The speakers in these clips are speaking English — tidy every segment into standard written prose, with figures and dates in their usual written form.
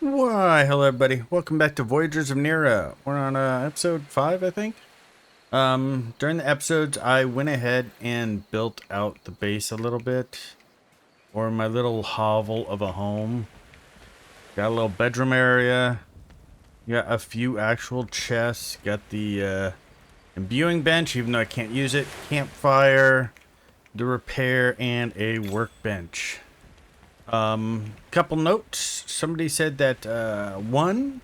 Why, hello everybody. Welcome back to Voyagers of Nera. We're on episode 5, I think. During the episodes, I went ahead and built out the base a little bit. Or my little hovel of a home. Got a little bedroom area. Got a few actual chests. Got the imbuing bench, even though I can't use it. Campfire, the repair, and a workbench. Couple notes. Somebody said that, one,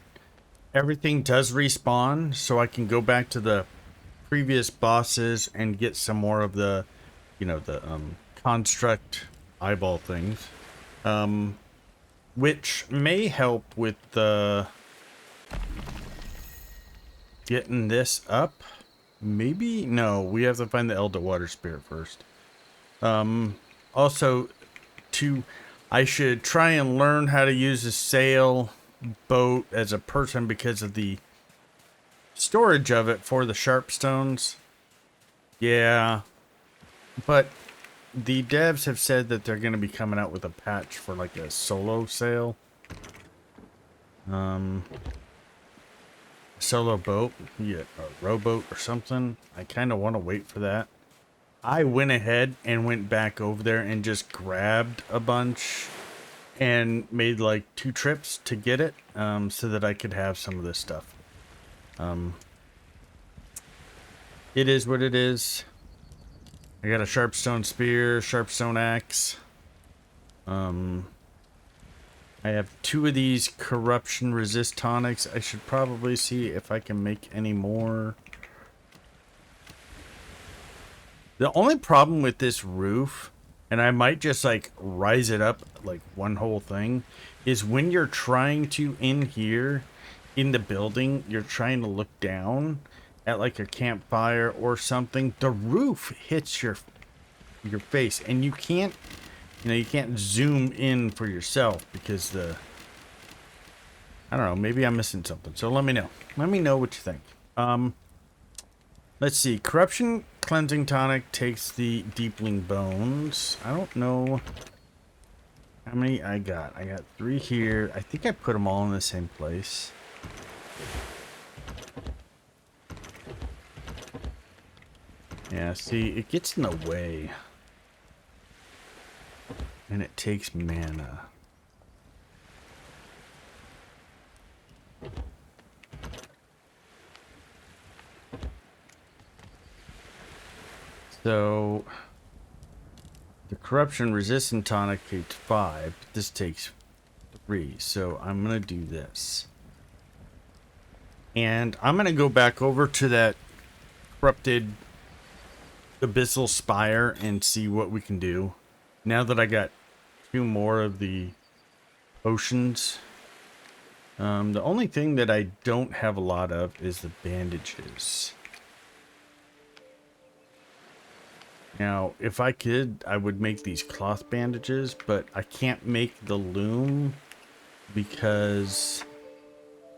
everything does respawn, so I can go back to the previous bosses and get some more of the, construct eyeball things. Which may help with the getting this up. Maybe? No, we have to find the Elder Water Spirit first. Also, I should try and learn how to use a sail boat as a person because of the storage of it for the sharpstones. Yeah, but the devs have said that they're going to be coming out with a patch for like a solo sail. Solo boat, yeah, a rowboat or something. I kind of want to wait for that. I went ahead and went back over there and just grabbed a bunch and made like 2 trips to get it, so that I could have some of this stuff. It is what it is. I got a sharpstone spear, sharpstone axe. I have 2 of these corruption resist tonics. I should probably see if I can make any more. The only problem with this roof, and I might just like rise it up like one whole thing, is when you're trying to, in here, in the building, you're trying to look down at like a campfire or something, the roof hits your face, and you can't, you can't zoom in for yourself because I don't know, maybe I'm missing something. So let me know. Let me know what you think. Let's see. Corruption cleansing tonic takes the deepling bones. I don't know how many I got. I got 3 here. I think I put them all in the same place. Yeah, see, it gets in the way. And it takes mana. So, the corruption resistant tonic takes 5, but this takes 3. So I'm gonna do this. And I'm gonna go back over to that corrupted Abyssal Spire and see what we can do. Now that I got 2 more of the potions. The only thing that I don't have a lot of is the bandages. Now, if I could, I would make these cloth bandages, but I can't make the loom because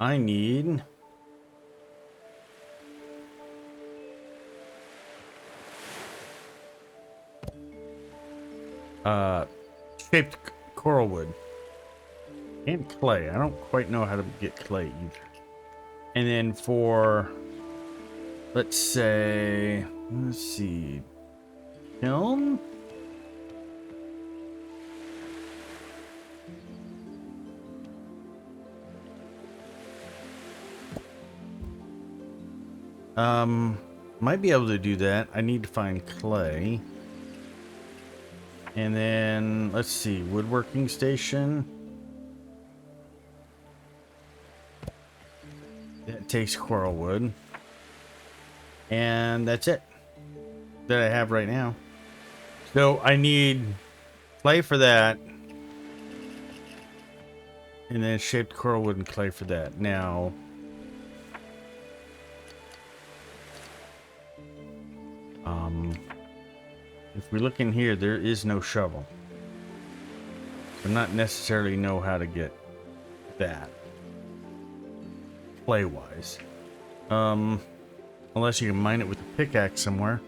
I need shaped coral wood and clay. I don't quite know how to get clay either. And then for, let's say, let's see, kiln. Might be able to do that. I need to find clay. And then, let's see, woodworking station. That takes coral wood. And that's it that I have right now. So I need clay for that. And then shaped coral wood and clay for that. Now, if we look in here, there is no shovel. So not necessarily know how to get that play wise. Unless you can mine it with a pickaxe somewhere.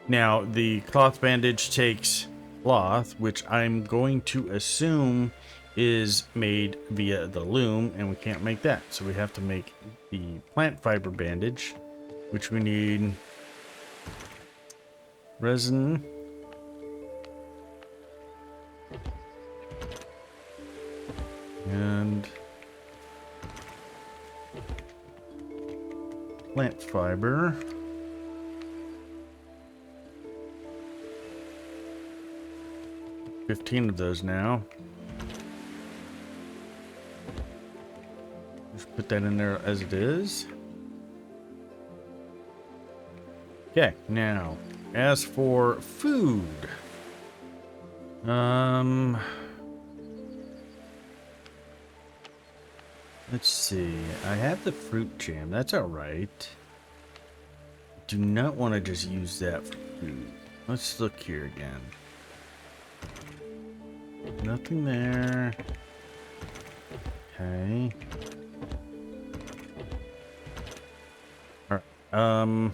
Now, the cloth bandage takes cloth, which I'm going to assume is made via the loom, and we can't make that. So we have to make the plant fiber bandage, which we need resin, and plant fiber. $15 of those now. Just put that in there as it is. Okay, now, as for food, let's see. I have the fruit jam. That's all right. Do not want to just use that for food. Let's look here again. Nothing there. Okay. All right.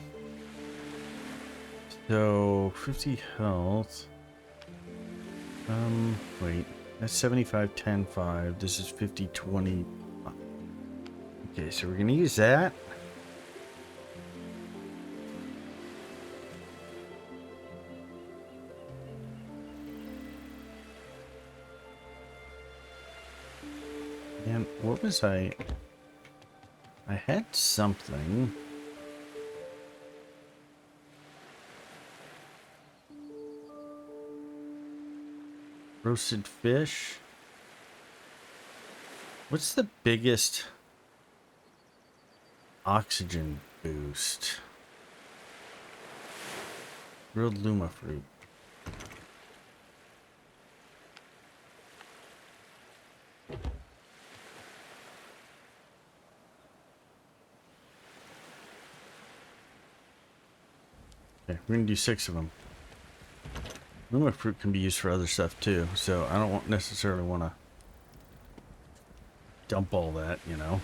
So 50 health. Wait. That's 75, 10, 5. This is 50, 20. Okay, so we're gonna use that. And what was I had something. Roasted fish. What's the biggest oxygen boost? Grilled luma fruit. Okay, we're gonna do 6 of them. Luma fruit can be used for other stuff too, so I don't necessarily want to dump all that, you know.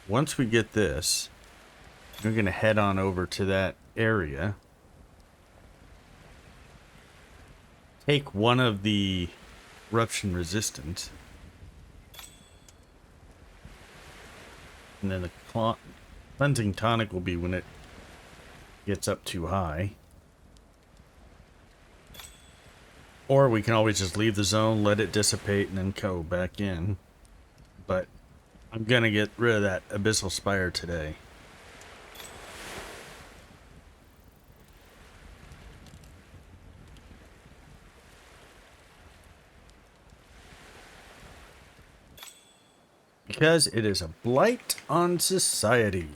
Once we get this, we're gonna head on over to that area. Take one of the eruption resistance. And then the cleansing tonic will be when it gets up too high. Or we can always just leave the zone, let it dissipate, and then go back in. But I'm gonna get rid of that Abyssal Spire today. Because it is a blight on society.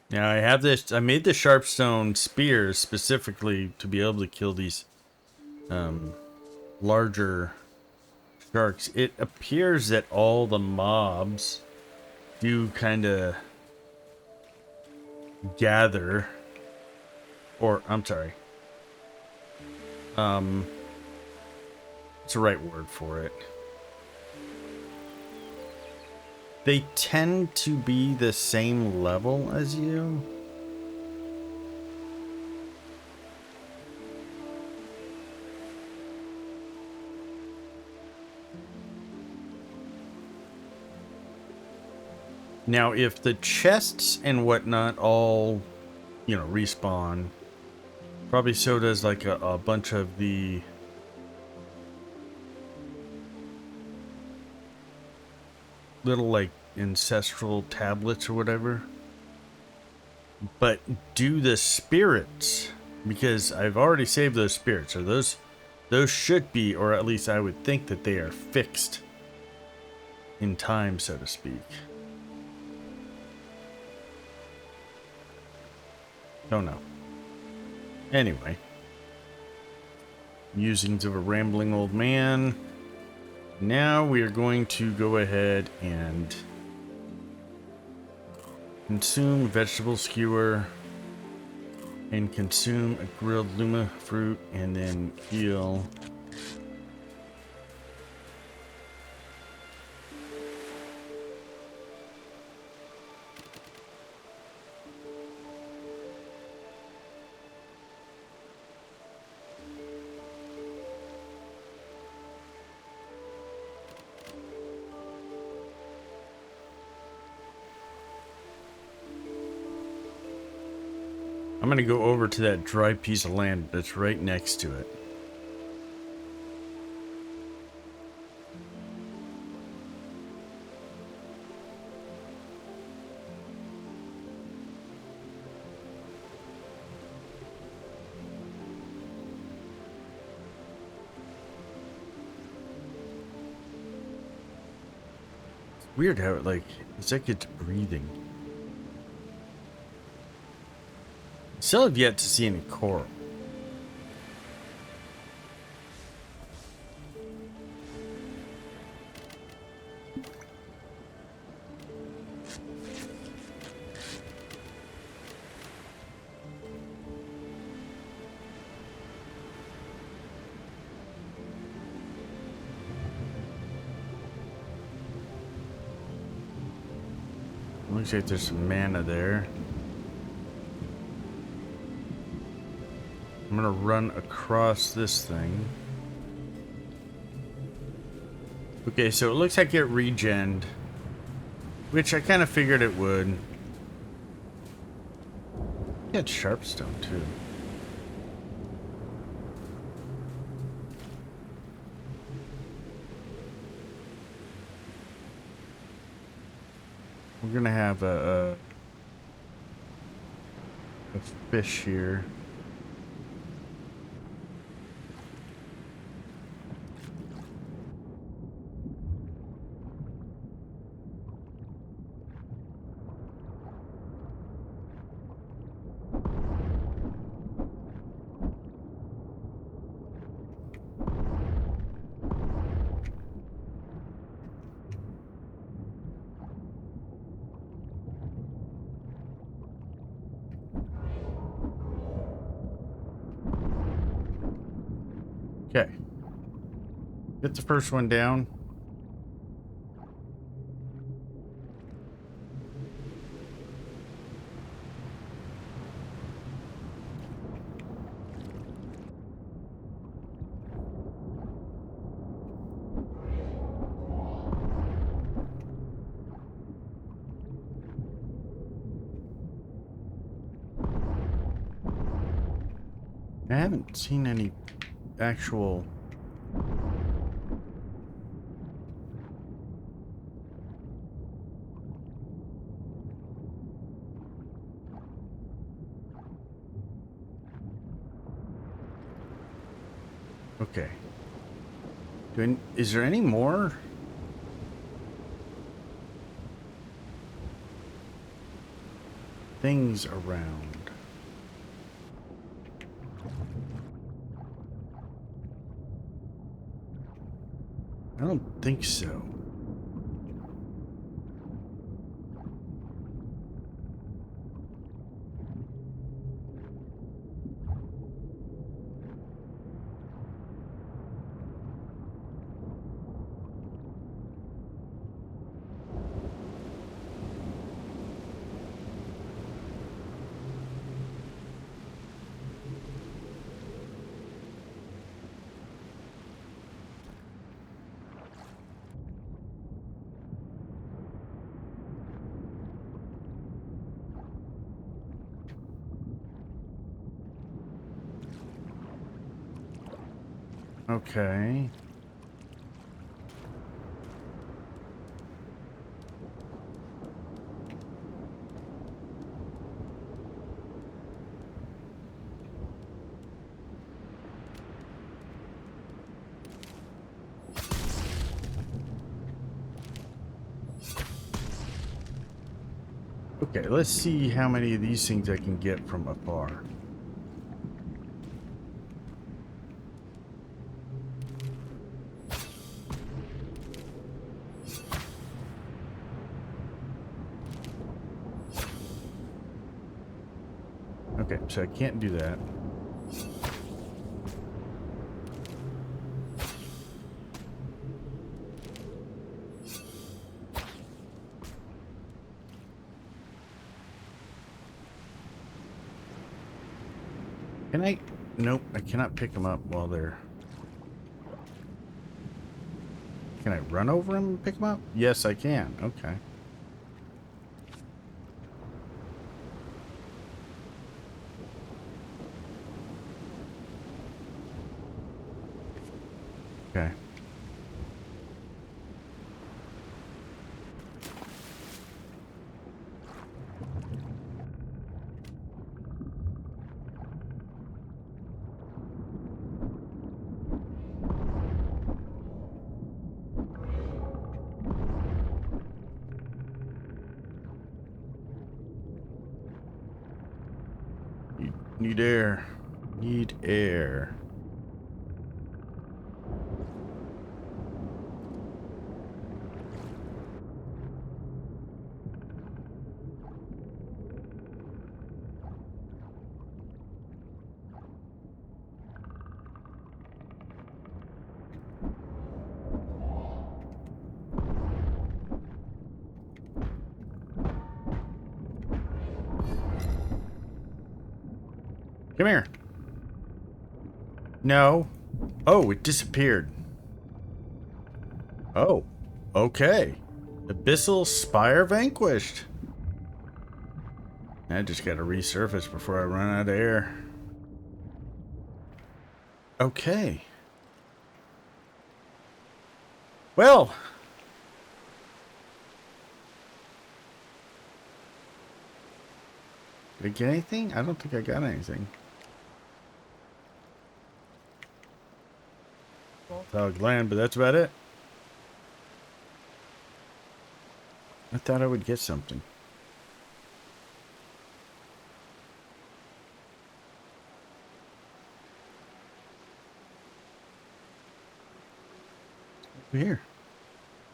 Now I have this, I made the sharpstone spears specifically to be able to kill these larger sharks. It appears that all the mobs do kind of gather, or I'm sorry. What's the right word for it? They tend to be the same level as you. Now, if the chests and whatnot all, you know, respawn, probably so does like a bunch of the little like ancestral tablets or whatever. But do the spirits, because I've already saved those spirits, so those should be, or at least I would think that they are fixed in time, so to speak. Don't know. Anyway, musings of a rambling old man. Now we are going to go ahead and consume vegetable skewer and consume a grilled luma fruit and then heal I'm gonna go over to that dry piece of land that's right next to it. Weird how it, like, it's like it's breathing. Still have yet to see any coral. Looks like there's some mana there. I'm gonna run across this thing. Okay, so it looks like it regened, which I kind of figured it would. Got sharpstone too. We're gonna have a fish here. Okay. Get the first one down. I haven't seen any actual... Okay. Is there any more? Things around. I don't think so. Okay. Okay, let's see how many of these things I can get from afar. Okay, so I can't do that. Can I? Nope, I cannot pick them up while they're... Can I run over them and pick them up? Yes, I can. Okay. Need air. Need air. Come here. No. Oh, it disappeared. Oh, okay. Abyssal Spire vanquished. I just gotta resurface before I run out of air. Okay. Well. Did I get anything? I don't think I got anything. Dog land, but that's about it. I thought I would get something. Over here.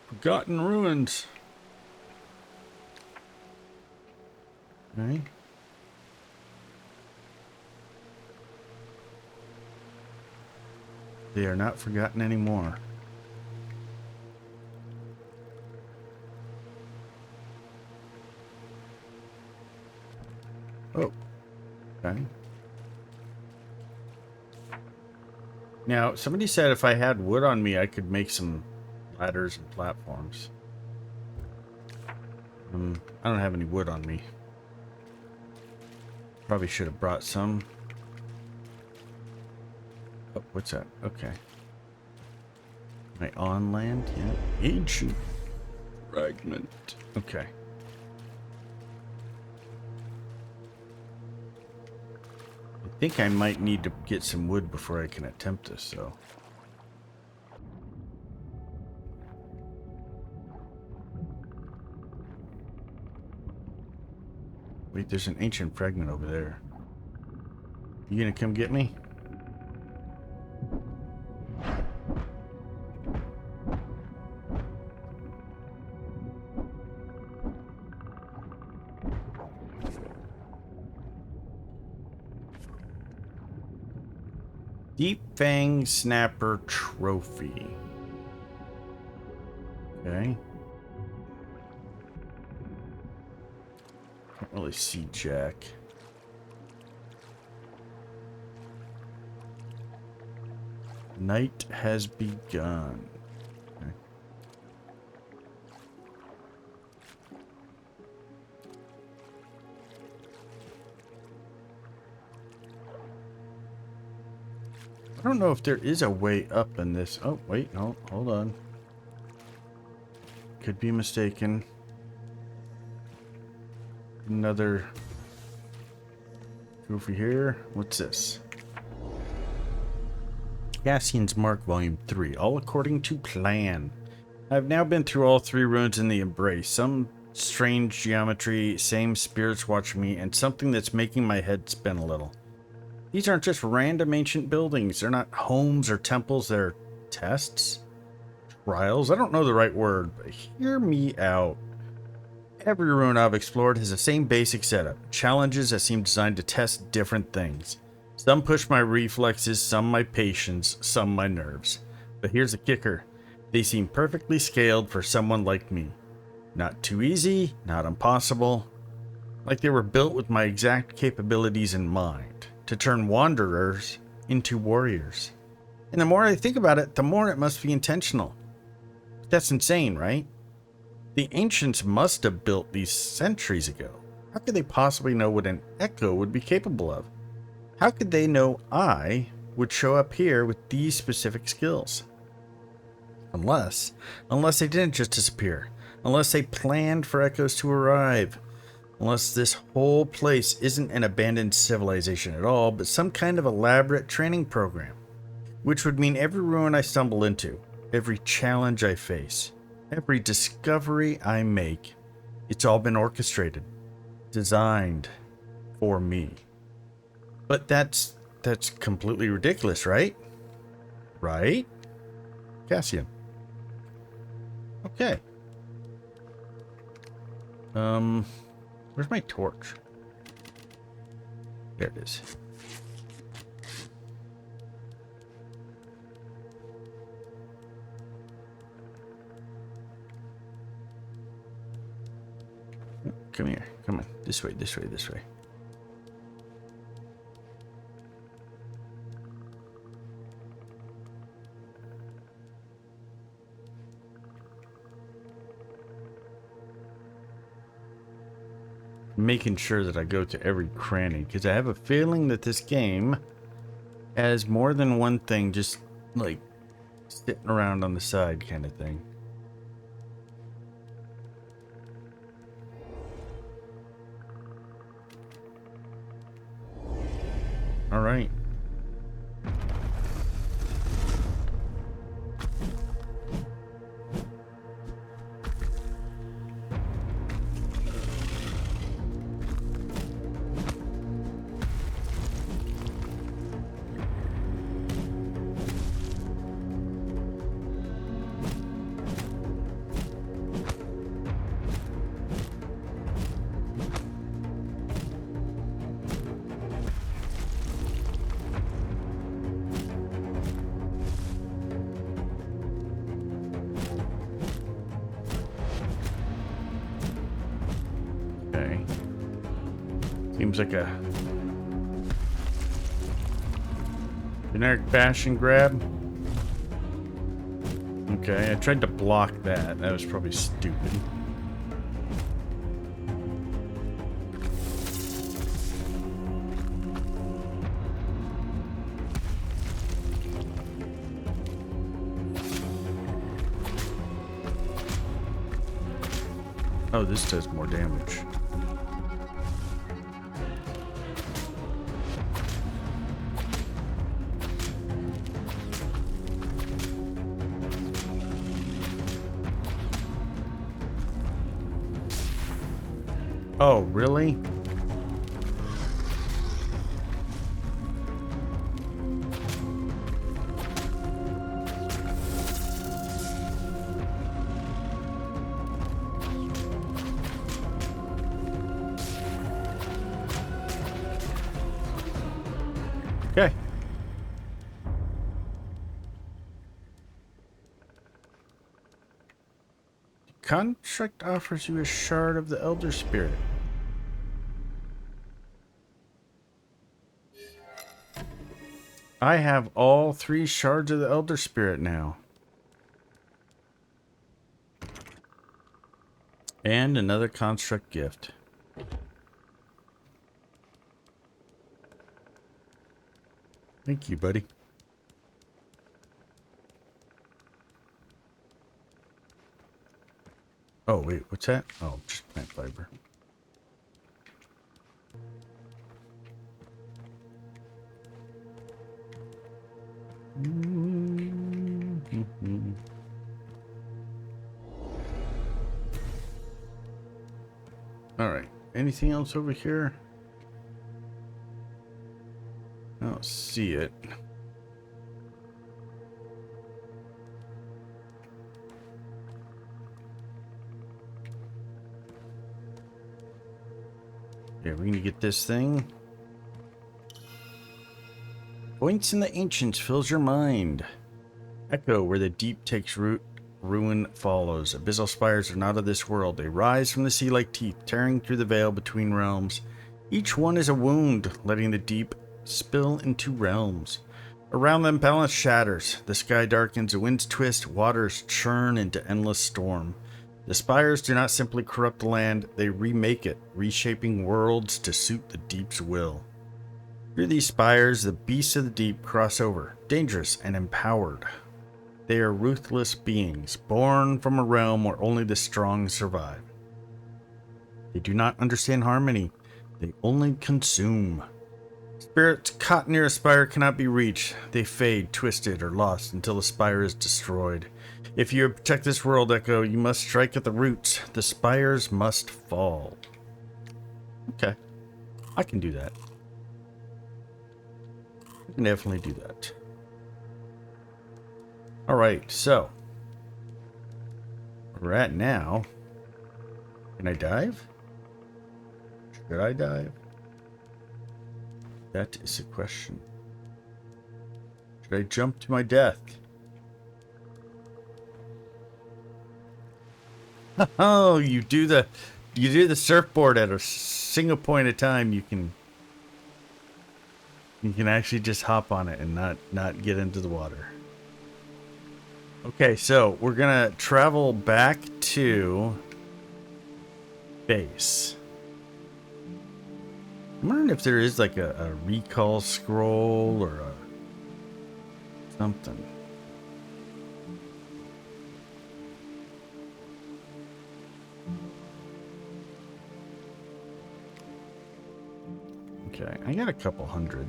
Forgotten ruins. Right. They are not forgotten anymore. Oh. Okay. Now, somebody said if I had wood on me, I could make some ladders and platforms. I don't have any wood on me. Probably should have brought some. Oh, what's that? Okay. Am I on land? Yeah. Ancient fragment. Okay. I think I might need to get some wood before I can attempt this, so. Wait, there's an ancient fragment over there. You gonna come get me? Deep Fang Snapper Trophy. Okay. Can't really see Jack. Night has begun. Okay. I don't know if there is a way up in this. Oh, wait, no, hold on. Could be mistaken. Another trophy here. What's this? Cassian's Mark Volume 3, all according to plan. I've now been through all 3 ruins in the Embrace. Some strange geometry, same spirits watching me, and something that's making my head spin a little. These aren't just random ancient buildings. They're not homes or temples. They're tests? Trials? I don't know the right word, but hear me out. Every ruin I've explored has the same basic setup. Challenges that seem designed to test different things. Some push my reflexes, some my patience, some my nerves. But here's the kicker. They seem perfectly scaled for someone like me. Not too easy, not impossible. Like they were built with my exact capabilities in mind. To turn wanderers into warriors. And the more I think about it, the more it must be intentional. That's insane, right? The ancients must have built these centuries ago. How could they possibly know what an echo would be capable of? How could they know I would show up here with these specific skills? Unless they didn't just disappear. Unless they planned for echoes to arrive. Unless this whole place isn't an abandoned civilization at all, but some kind of elaborate training program. Which would mean every ruin I stumble into, every challenge I face, every discovery I make, it's all been orchestrated, designed for me. But that's completely ridiculous, right? Right? Cassian. Okay. Where's my torch? There it is. Come here. Come on. This way, this way, this way. Making sure that I go to every cranny, because I have a feeling that this game has more than one thing just like sitting around on the side kind of thing. All right. Okay. Seems like a generic bash and grab. Okay, I tried to block that. That was probably stupid. Oh, this does more damage. Oh, really? Okay. Construct offers you a shard of the Elder Spirit. I have all 3 shards of the Elder Spirit now. And another construct gift. Thank you, buddy. Oh, wait, what's that? Oh, just plant fiber. All right. Anything else over here? I don't see it. Yeah, we're gonna get this thing. Points in the ancients fills your mind. Echo where the deep takes root, ruin follows. Abyssal spires are not of this world. They rise from the sea like teeth, tearing through the veil between realms. Each one is a wound, letting the deep spill into realms. Around them balance shatters. The sky darkens, the winds twist, waters churn into endless storm. The spires do not simply corrupt the land, they remake it, reshaping worlds to suit the deep's will. Through these spires, the beasts of the deep cross over, dangerous and empowered. They are ruthless beings, born from a realm where only the strong survive. They do not understand harmony, they only consume. Spirits caught near a spire cannot be reached. They fade, twisted, or lost until the spire is destroyed. If you protect this world, Echo, you must strike at the roots. The spires must fall. Okay. I can do that. I can definitely do that. Alright, so where we're at now. Can I dive? Should I dive? That is a question. Should I jump to my death? Oh, you do the surfboard at a single point of time. You can actually just hop on it and not get into the water. Okay, so we're gonna travel back to base. I'm wondering if there is like a recall scroll or a something. Okay, I got a couple hundred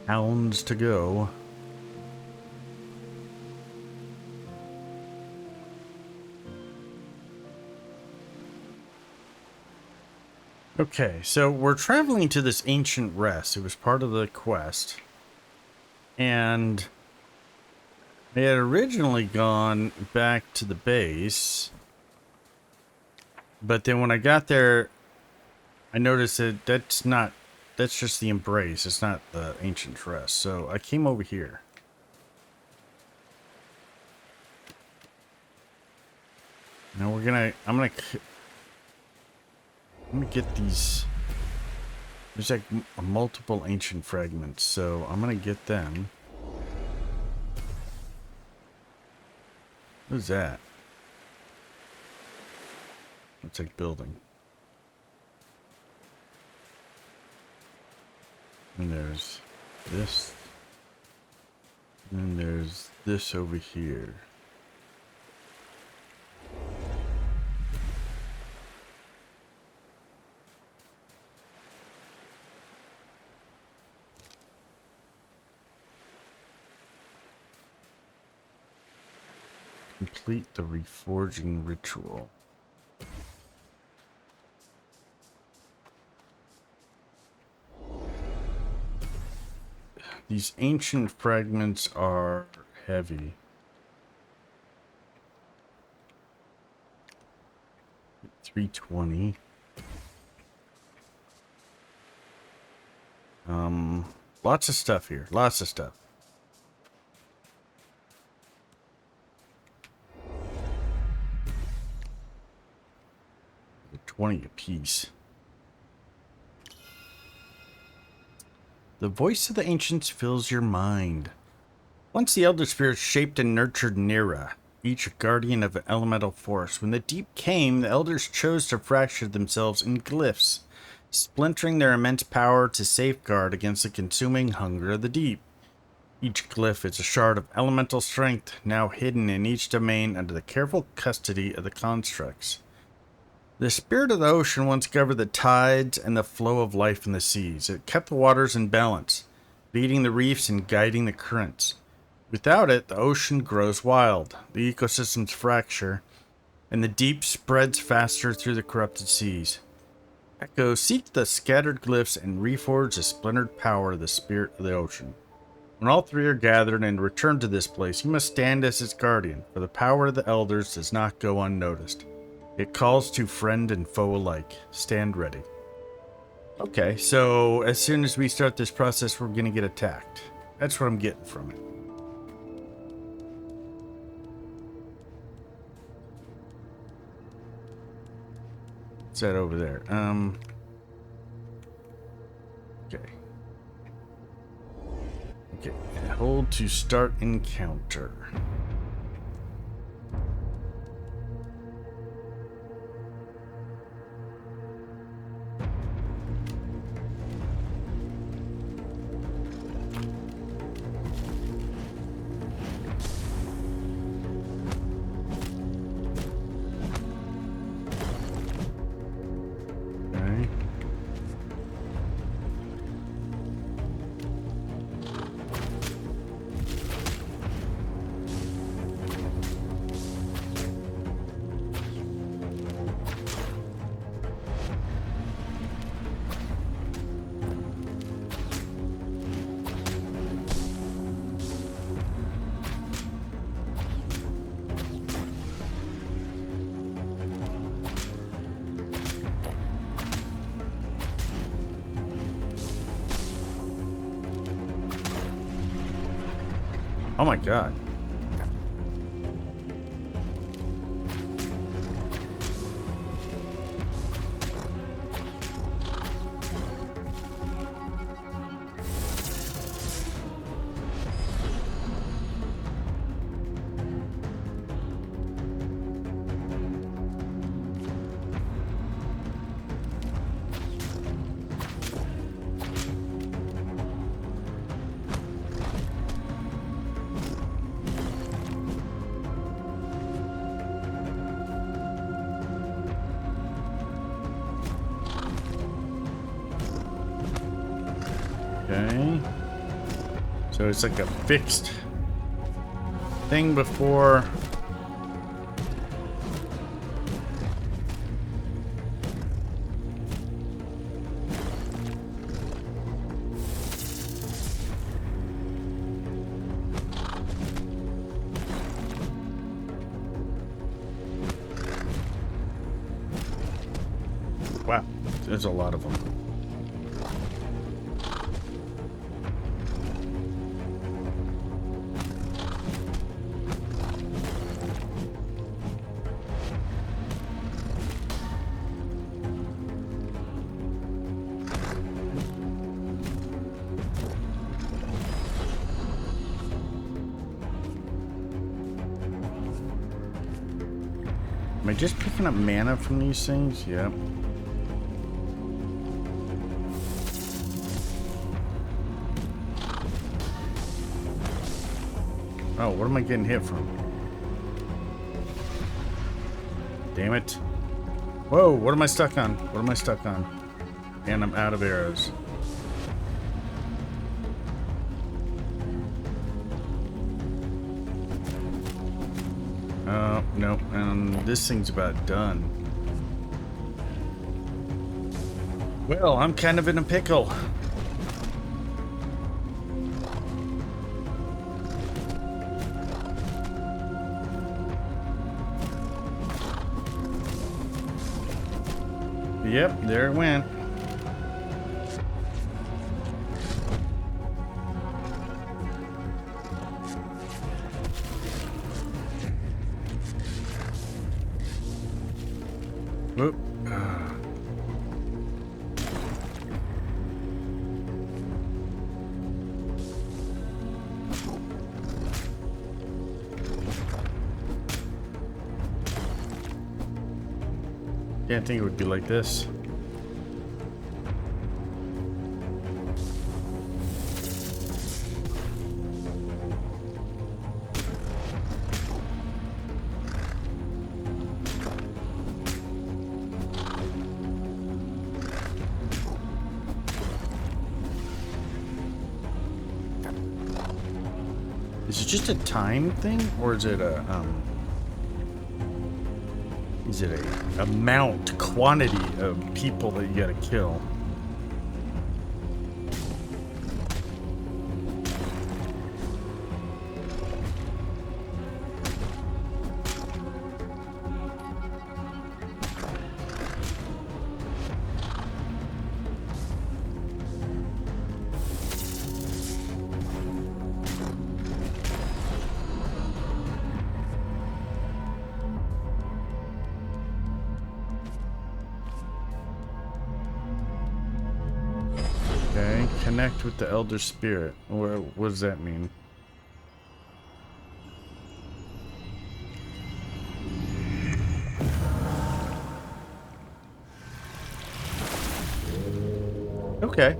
pounds to go. Okay, so we're traveling to this ancient rest. It was part of the quest. And I had originally gone back to the base. But then when I got there, I noticed that that's just the embrace. It's not the ancient rest. So I came over here. Now I'm gonna get these. There's like multiple ancient fragments, so I'm gonna get them. What is that? It's like building. And there's this. And there's this over here. Complete the reforging ritual. These ancient fragments are heavy. $320. Lots of stuff here. Lots of stuff. 20 apiece. The voice of the ancients fills your mind. Once the elder spirits shaped and nurtured Nera, each a guardian of an elemental force. When the deep came, the elders chose to fracture themselves in glyphs, splintering their immense power to safeguard against the consuming hunger of the deep. Each glyph is a shard of elemental strength, now hidden in each domain under the careful custody of the constructs. The spirit of the ocean once governed the tides and the flow of life in the seas. It kept the waters in balance, leading the reefs and guiding the currents. Without it, the ocean grows wild, the ecosystems fracture, and the deep spreads faster through the corrupted seas. Echo, seek the scattered glyphs and reforge the splintered power of the spirit of the ocean. When all three are gathered and return to this place, you must stand as its guardian, for the power of the elders does not go unnoticed. It calls to friend and foe alike. Stand ready. Okay, so as soon as we start this process, we're going to get attacked. That's what I'm getting from it. What's that over there? Okay. Okay, hold to start encounter. Oh my god. Okay. So it's like a fixed thing before. Wow, there's a lot of them. Am I just picking up mana from these things? Yep. Oh, what am I getting hit from? Damn it. Whoa, what am I stuck on? What am I stuck on? And I'm out of arrows. Oh, nope. This thing's about done. Well, I'm kind of in a pickle. Yep, there it went. Whoop. Didn't think it would be like this. Is it just a time thing, or is it a amount, quantity of people that you gotta kill? Okay, connect with the Elder Spirit. What does that mean? Okay.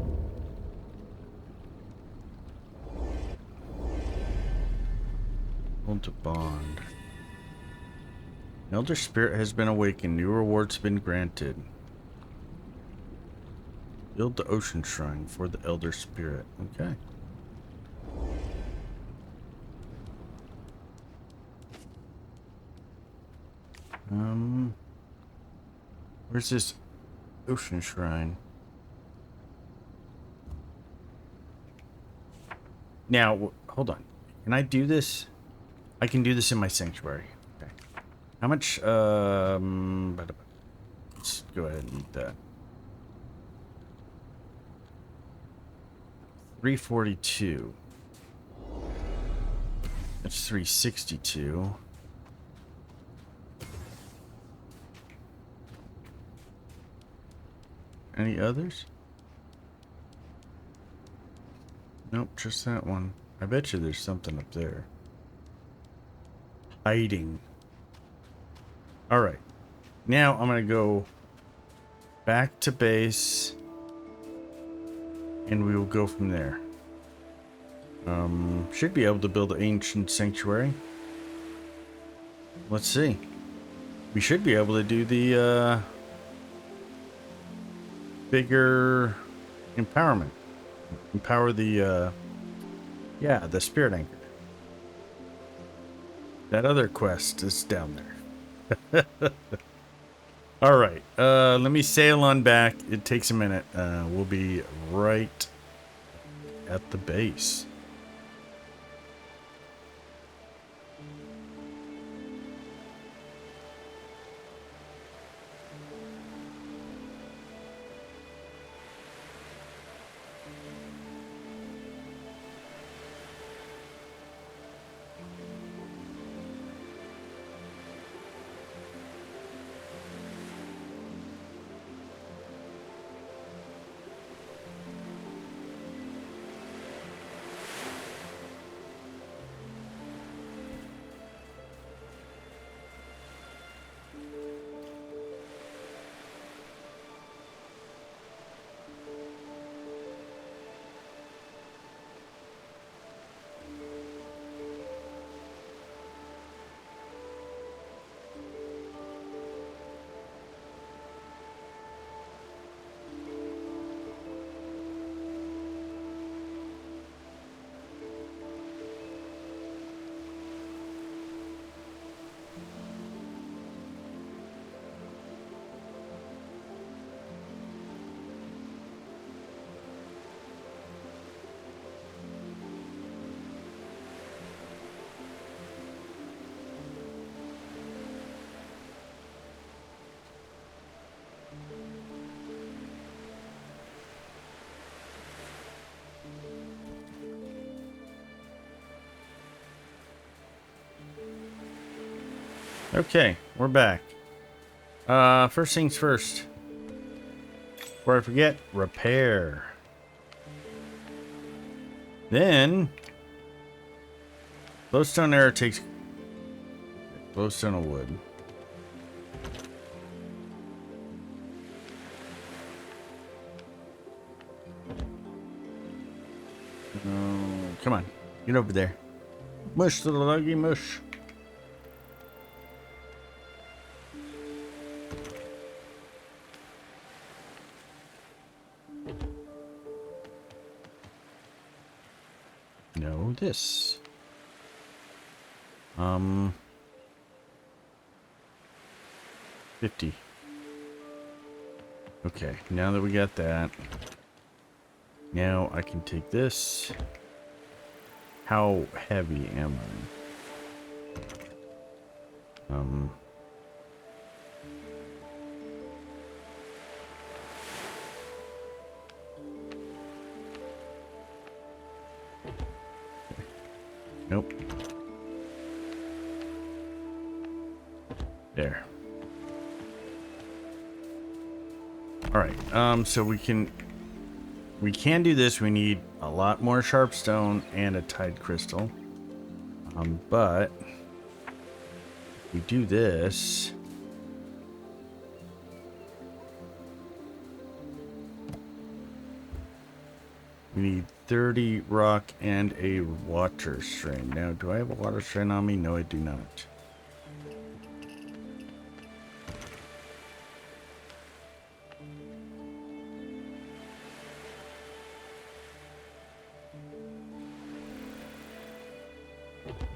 Hold to bond. Elder Spirit has been awakened. New rewards have been granted. Build the ocean shrine for the Elder Spirit. Okay. Where's this ocean shrine? Now, hold on. Can I do this? I can do this in my sanctuary. Okay. How much? Let's go ahead and eat that. 342. That's 362. Any others? Nope, just that one. I bet you there's something up there. Hiding. Alright. Now I'm going to go back to base. And we will go from there. Should be able to build an ancient sanctuary. Let's see. We should be able to do the bigger empowerment. Empower the yeah, the spirit anchor. That other quest is down there. All right, let me sail on back. It takes a minute. We'll be right at the base. Okay, we're back. First things first. Before I forget, repair. Then, glowstone arrow takes glowstone of wood. Come on, get over there. Mush, little luggy, mush. No, this. 50. Okay, now that we got that, now I can take this. How heavy am I? Nope. There. All right. So we can do this. We need a lot more sharpstone and a tide crystal. But if we do this, we need 30 rock and a water strain. Now, do I have a water strain on me? No, I do not.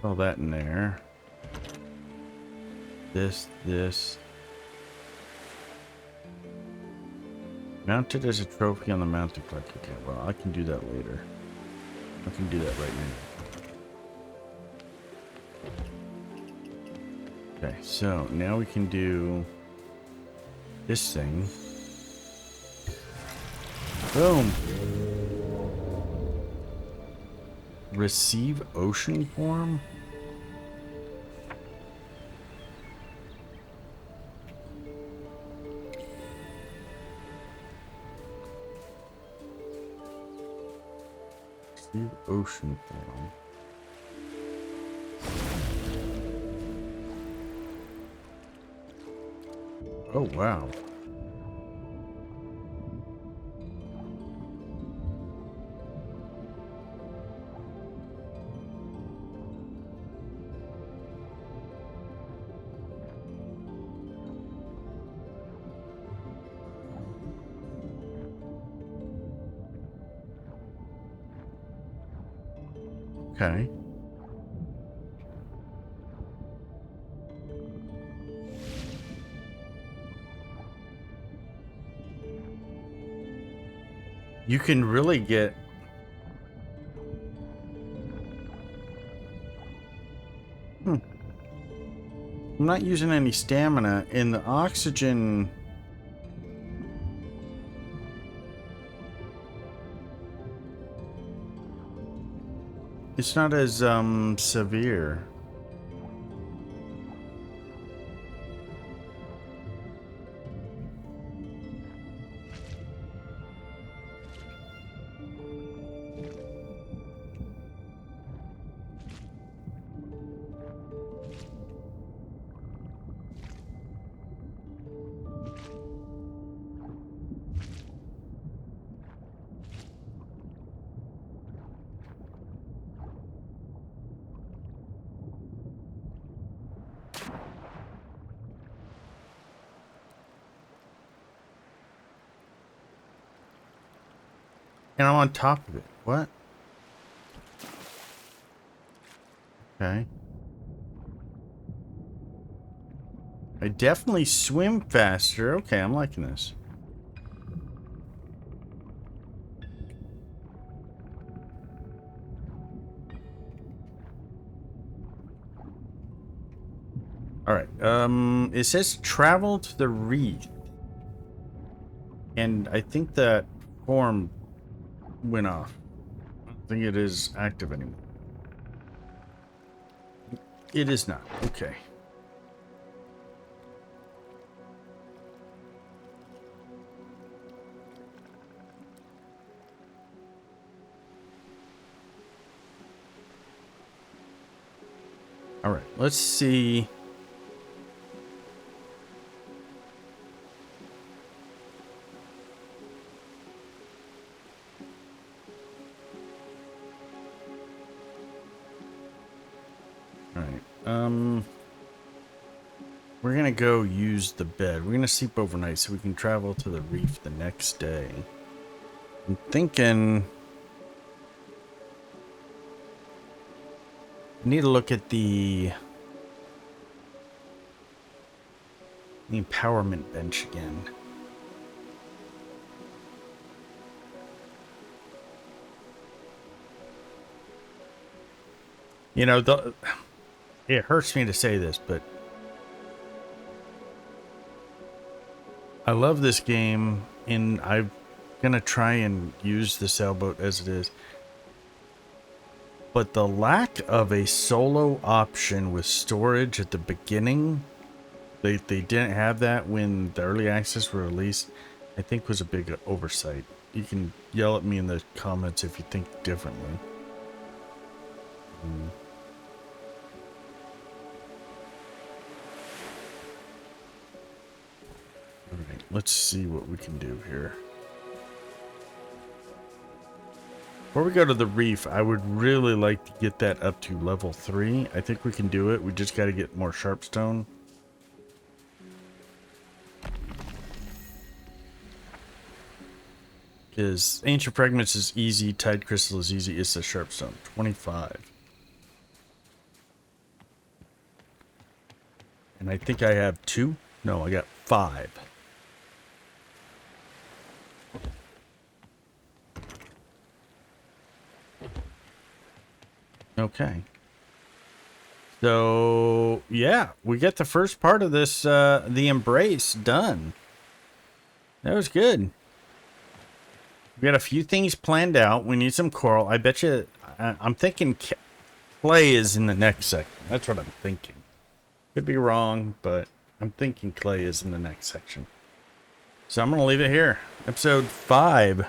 All that in there. This. Mounted as a trophy on the mounting clock. Okay, well, I can do that later. I can do that right now. Okay, so now we can do this thing. Boom. Receive ocean form? Leave ocean form. Oh, wow. Okay. You can really get... I'm not using any stamina, and the oxygen... It's not as, severe. And I'm on top of it. What? Okay. I definitely swim faster. Okay, I'm liking this. Alright, it says travel to the reef. And I think that form went off. I don't think it is active anymore. It is not. Okay. Alright, let's see. We're gonna go use the bed. We're gonna sleep overnight so we can travel to the reef the next day. I'm thinking... I need to look at the empowerment bench again. You know, it hurts me to say this, but I love this game, and I'm gonna try and use the sailboat as it is. But the lack of a solo option with storage at the beginning, they didn't have that when the early access were released, I think was a big oversight. You can yell at me in the comments if you think differently. Alright, let's see what we can do here. Before we go to the reef, I would really like to get that up to level 3. I think we can do it. We just got to get more sharpstone. Because ancient fragments is easy, tide crystal is easy. It's the sharpstone. 25. And I think I have 2. No, I got 5. Okay. So, yeah, we get the first part of this, the embrace done. That was good. We got a few things planned out. We need some coral. I bet you, I'm thinking clay is in the next section. That's what I'm thinking. Could be wrong, but I'm thinking clay is in the next section. So I'm going to leave it here. Episode 5.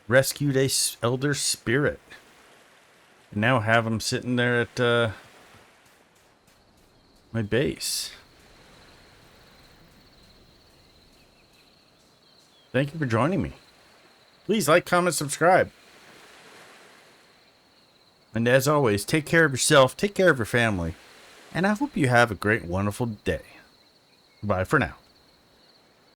rescued a elder spirit. And now have him sitting there at my base. Thank you for joining me. Please like, comment, subscribe. And as always, take care of yourself, take care of your family, and I hope you have a great, wonderful day. Bye for now.